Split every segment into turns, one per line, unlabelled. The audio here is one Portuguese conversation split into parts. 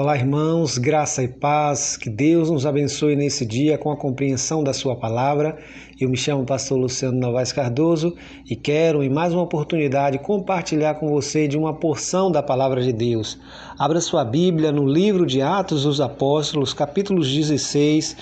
Olá, irmãos, graça e paz, que Deus nos abençoe nesse dia com a compreensão da sua palavra. Eu me chamo pastor Luciano Novaes Cardoso e quero, em mais uma oportunidade, compartilhar com você de uma porção da palavra de Deus. Abra sua Bíblia no livro de Atos dos Apóstolos, capítulo 16,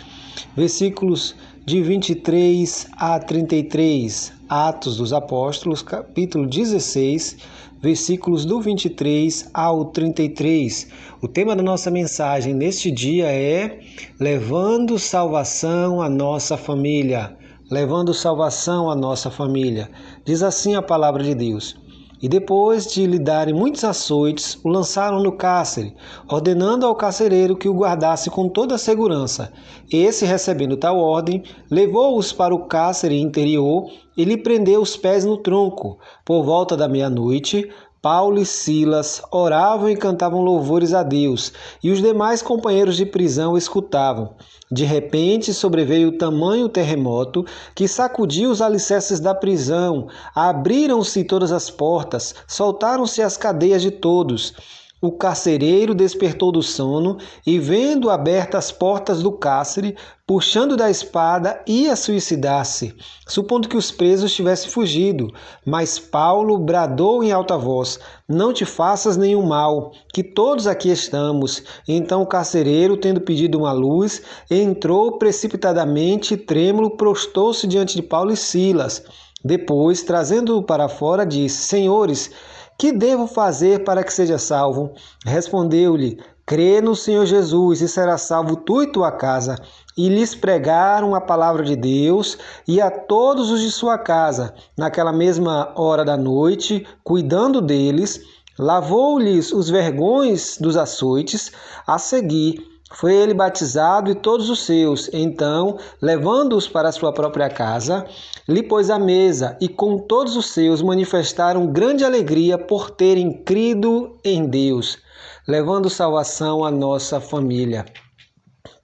versículos de 23 a 33. Atos dos Apóstolos, capítulo 16, versículos do 23 ao 33. O tema da nossa mensagem neste dia é levando salvação à nossa família. Levando salvação à nossa família. Diz assim a palavra de Deus. E depois de lhe darem muitos açoites, o lançaram no cárcere, ordenando ao carcereiro que o guardasse com toda a segurança. Esse, recebendo tal ordem, levou-os para o cárcere interior e lhe prendeu os pés no tronco. Por volta da meia-noite, Paulo e Silas oravam e cantavam louvores a Deus, e os demais companheiros de prisão escutavam. De repente sobreveio tamanho terremoto que sacudiu os alicerces da prisão, abriram-se todas as portas, soltaram-se as cadeias de todos. O carcereiro despertou do sono e, vendo abertas as portas do cárcere, puxando da espada, ia suicidar-se, supondo que os presos tivessem fugido. Mas Paulo bradou em alta voz: não te faças nenhum mal, que todos aqui estamos. Então o carcereiro, tendo pedido uma luz, entrou precipitadamente e trêmulo, prostou-se diante de Paulo e Silas. Depois, trazendo-o para fora, disse: Senhores, que devo fazer para que seja salvo? Respondeu-lhe: crê no Senhor Jesus e serás salvo tu e tua casa. E lhes pregaram a palavra de Deus e a todos os de sua casa. Naquela mesma hora da noite, cuidando deles, lavou-lhes os vergões dos açoites. A seguir, foi ele batizado e todos os seus. Então, levando-os para a sua própria casa, lhe pôs à mesa, e com todos os seus manifestaram grande alegria por terem crido em Deus, levando salvação à nossa família.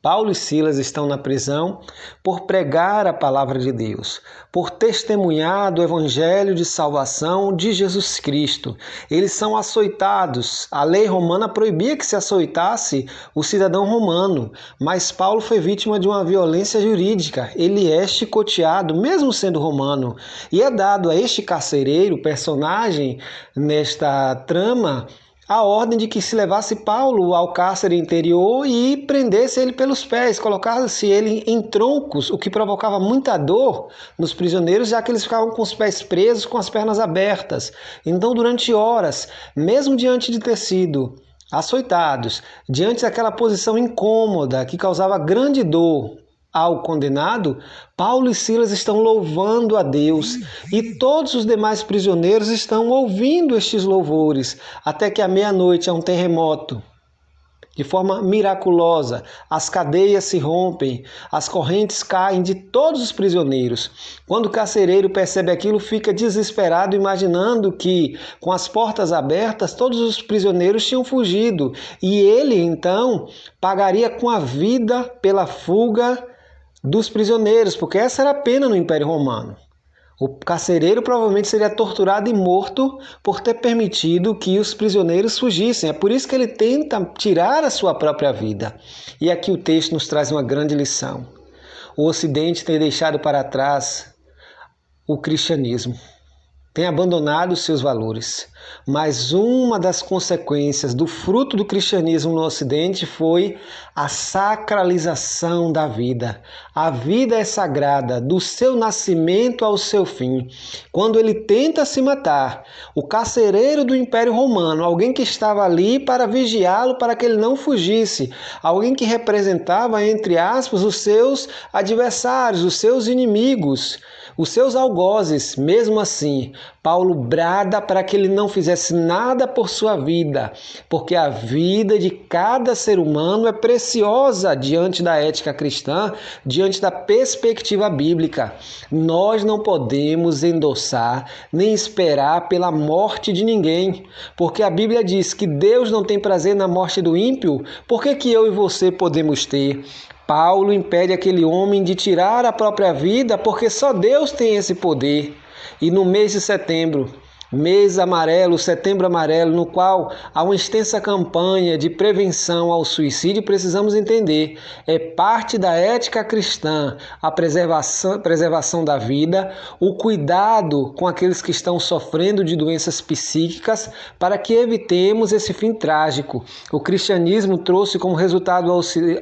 Paulo e Silas estão na prisão por pregar a palavra de Deus, por testemunhar do evangelho de salvação de Jesus Cristo. Eles são açoitados. A lei romana proibia que se açoitasse o cidadão romano, mas Paulo foi vítima de uma violência jurídica. Ele é chicoteado, mesmo sendo romano, e é dado a este carcereiro, personagem nesta trama, a ordem de que se levasse Paulo ao cárcere interior e prendesse ele pelos pés, colocasse ele em troncos, o que provocava muita dor nos prisioneiros, já que eles ficavam com os pés presos, com as pernas abertas. Então, durante horas, mesmo diante de ter sido açoitados, diante daquela posição incômoda que causava grande dor ao condenado, Paulo e Silas estão louvando a Deus e todos os demais prisioneiros estão ouvindo estes louvores, até que à meia-noite há um terremoto. De forma miraculosa, as cadeias se rompem, as correntes caem de todos os prisioneiros. Quando o carcereiro percebe aquilo, fica desesperado, imaginando que, com as portas abertas, todos os prisioneiros tinham fugido. E ele, então, pagaria com a vida pela fuga dos prisioneiros, porque essa era a pena no Império Romano. O carcereiro provavelmente seria torturado e morto por ter permitido que os prisioneiros fugissem. É por isso que ele tenta tirar a sua própria vida. E aqui o texto nos traz uma grande lição. O Ocidente tem deixado para trás o cristianismo, tem abandonado os seus valores. Mas uma das consequências do fruto do cristianismo no Ocidente foi a sacralização da vida. A vida é sagrada, do seu nascimento ao seu fim. Quando ele tenta se matar, o carcereiro do Império Romano, alguém que estava ali para vigiá-lo, para que ele não fugisse, alguém que representava, entre aspas, os seus adversários, os seus inimigos, os seus algozes. Mesmo assim, Paulo brada para que ele não fizesse nada por sua vida, porque a vida de cada ser humano é preciosa diante da ética cristã, diante da perspectiva bíblica. Nós não podemos endossar nem esperar pela morte de ninguém, porque a Bíblia diz que Deus não tem prazer na morte do ímpio. Por que eu e você podemos ter? Paulo impede aquele homem de tirar a própria vida, porque só Deus tem esse poder. E no mês de setembro, mês amarelo, setembro amarelo, no qual há uma extensa campanha de prevenção ao suicídio, precisamos entender, é parte da ética cristã a preservação da vida, o cuidado com aqueles que estão sofrendo de doenças psíquicas, para que evitemos esse fim trágico. O cristianismo trouxe como resultado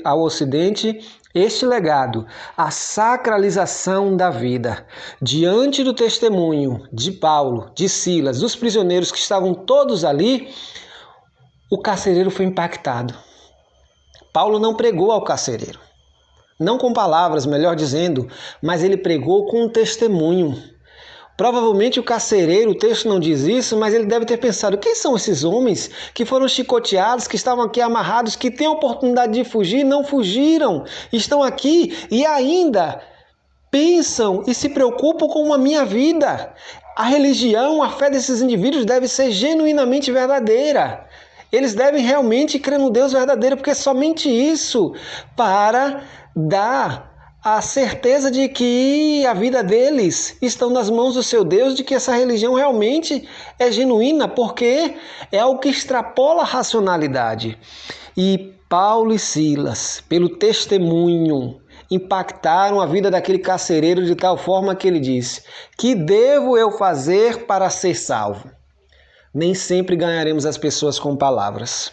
ao Ocidente este legado, a sacralização da vida. Diante do testemunho de Paulo, de Silas, dos prisioneiros que estavam todos ali, o carcereiro foi impactado. Paulo não pregou ao carcereiro, não com palavras, melhor dizendo, mas ele pregou com um testemunho. Provavelmente o carcereiro, o texto não diz isso, mas ele deve ter pensado, quem são esses homens que foram chicoteados, que estavam aqui amarrados, que têm a oportunidade de fugir, não fugiram, estão aqui e ainda pensam e se preocupam com a minha vida. A religião, a fé desses indivíduos deve ser genuinamente verdadeira. Eles devem realmente crer no Deus verdadeiro, porque é somente isso para dar a certeza de que a vida deles está nas mãos do seu Deus, de que essa religião realmente é genuína, porque é algo que extrapola a racionalidade. E Paulo e Silas, pelo testemunho, impactaram a vida daquele carcereiro de tal forma que ele disse: que devo eu fazer para ser salvo? Nem sempre ganharemos as pessoas com palavras.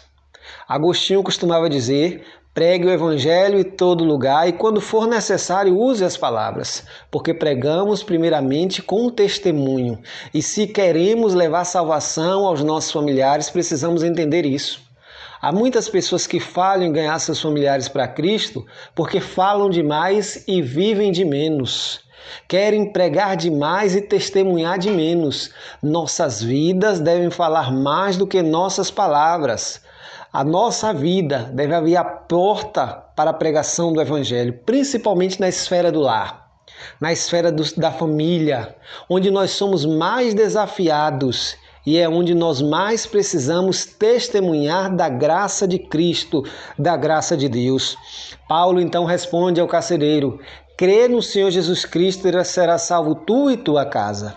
Agostinho costumava dizer: pregue o evangelho em todo lugar e, quando for necessário, use as palavras, porque pregamos primeiramente com testemunho. E se queremos levar salvação aos nossos familiares, precisamos entender isso. Há muitas pessoas que falham em ganhar seus familiares para Cristo porque falam demais e vivem de menos. Querem pregar demais e testemunhar de menos. Nossas vidas devem falar mais do que nossas palavras. A nossa vida deve abrir a porta para a pregação do Evangelho, principalmente na esfera do lar, na esfera da família, onde nós somos mais desafiados e é onde nós mais precisamos testemunhar da graça de Cristo, da graça de Deus. Paulo então responde ao carcereiro: crê no Senhor Jesus Cristo e será salvo tu e tua casa.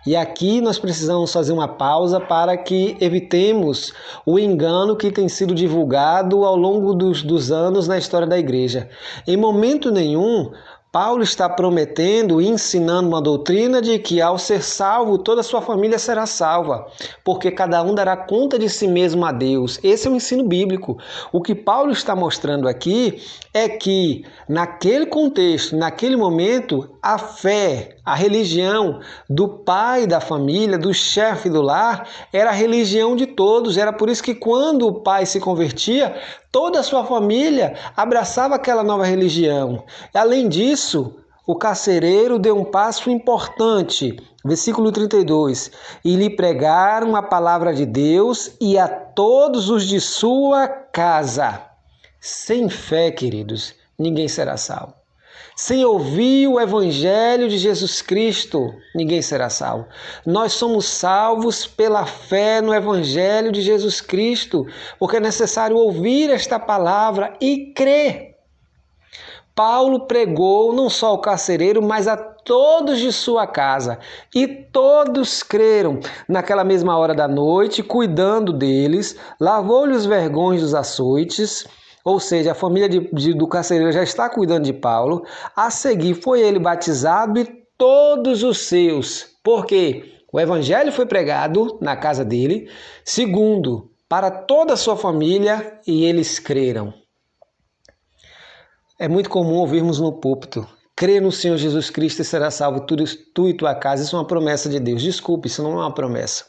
E aqui nós precisamos fazer uma pausa para que evitemos o engano que tem sido divulgado ao longo dos anos na história da igreja. Em momento nenhum, Paulo está prometendo e ensinando uma doutrina de que, ao ser salvo, toda a sua família será salva, porque cada um dará conta de si mesmo a Deus. Esse é o ensino bíblico. O que Paulo está mostrando aqui é que, naquele contexto, naquele momento, a fé, a religião do pai da família, do chefe do lar, era a religião de todos. Era por isso que, quando o pai se convertia, toda a sua família abraçava aquela nova religião. Além disso, o carcereiro deu um passo importante. Versículo 32. E lhe pregaram a palavra de Deus e a todos os de sua casa. Sem fé, queridos, ninguém será salvo. Sem ouvir o Evangelho de Jesus Cristo, ninguém será salvo. Nós somos salvos pela fé no Evangelho de Jesus Cristo, porque é necessário ouvir esta palavra e crer. Paulo pregou não só ao carcereiro, mas a todos de sua casa, e todos creram. Naquela mesma hora da noite, cuidando deles, lavou-lhe os vergões dos açoites. Ou seja, a família do carcereiro já está cuidando de Paulo. A seguir foi ele batizado e todos os seus. Por quê? O evangelho foi pregado na casa dele. Segundo, para toda a sua família, e eles creram. É muito comum ouvirmos no púlpito: crê no Senhor Jesus Cristo e será salvo tu e tua casa. Isso é uma promessa de Deus. Desculpe, isso não é uma promessa.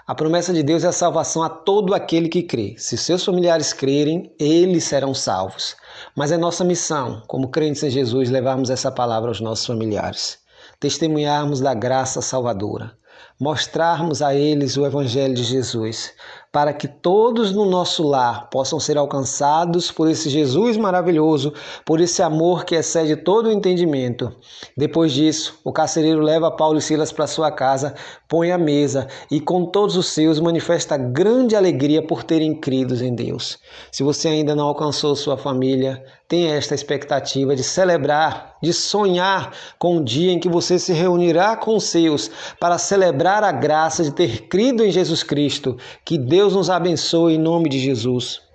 A promessa de Deus é a salvação a todo aquele que crê. Se seus familiares crerem, eles serão salvos. Mas é nossa missão, como crentes em Jesus, levarmos essa palavra aos nossos familiares. Testemunharmos da graça salvadora. Mostrarmos a eles o Evangelho de Jesus, para que todos no nosso lar possam ser alcançados por esse Jesus maravilhoso, por esse amor que excede todo o entendimento. Depois disso, o carcereiro leva Paulo e Silas para sua casa, põe a mesa e com todos os seus manifesta grande alegria por terem crido em Deus. Se você ainda não alcançou sua família, tenha esta expectativa de celebrar, de sonhar com o dia em que você se reunirá com os seus para celebrar a graça de ter crido em Jesus Cristo. Que Deus nos abençoe em nome de Jesus.